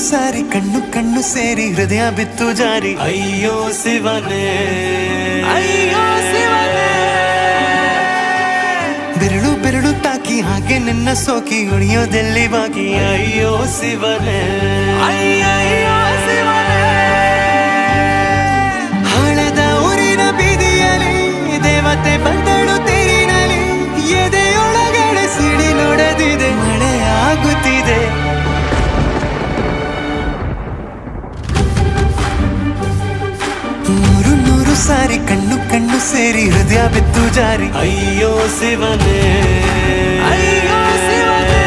ಸಾರಿ ಕಣ್ಣು ಕಣ್ಣು ಸೇರಿ ಹೃದಯ ಬಿತ್ತು ಜಾರಿ ಅಯ್ಯೋ ಶಿವನೇ ಅಯ್ಯೋ ಶಿವನೇ ಬೆರಳು ಬೆರಳು ತಾಕಿ ಹಾಗೆ ನಿನ್ನ ಸೋಕಿ ಉಳಿಯೋದೆಲ್ಲಿ ಬಾಕಿ ಅಯ್ಯೋ ಶಿವನೇ ಅಯ್ಯಯ್ಯೋ ಶಿವನೇ ಹಳದ ಊರಿನ ಬೀದಿಯಲ್ಲಿ ದೇವತೆ ಬಂದಳು ತೇರಿನಲ್ಲಿ ಎದೆಯೊಳಗಡೆ ಸಿಡಿ ನೋಡದಿದೆ ಮಳೆ ಆಗುತ್ತಿದೆ ನೂರು ನೂರು ಸಾರಿ ಕಣ್ಣು ಕಣ್ಣು ಸೇರಿ ಹೃದಯ ಬಿತ್ತು ಜಾರಿ ಅಯ್ಯೋ ಶಿವನೇ ಅಯ್ಯೋ ಶಿವನೇ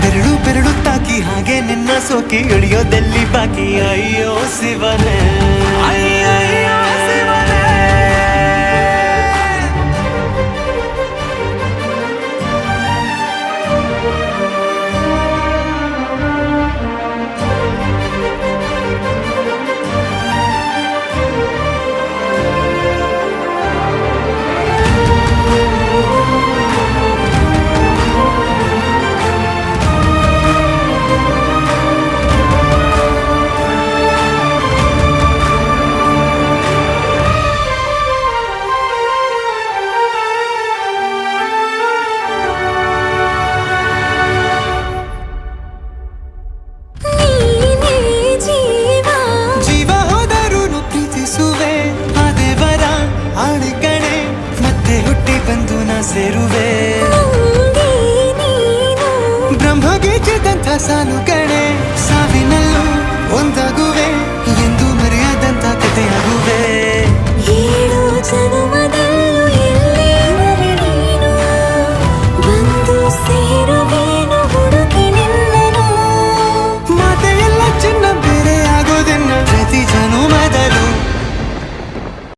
ಬೆರಳು ಬೆರಳು ತಾಕಿ ಹಾಗೆ ನಿನ್ನ ಸೋಕಿ ಇಳಿಯೋದೆಲ್ಲಿ ಬಾಕಿ ಅಯ್ಯೋ ಶಿವನೇ ಅಯ್ಯಯ್ಯೋ ಶಿವನೇ ಸೇರುವೆ ಬ್ರಹ್ಮಗೀಚಿದಂಥ ಸಾಲು ಕಣೆ ಸಾವಿನಲ್ಲೂ ಒಂದಾಗುವೆ ಎಂದು ಮರೆಯದಂಥ ಕಥೆಯಾಗುವೆ 7 ಜನುಮ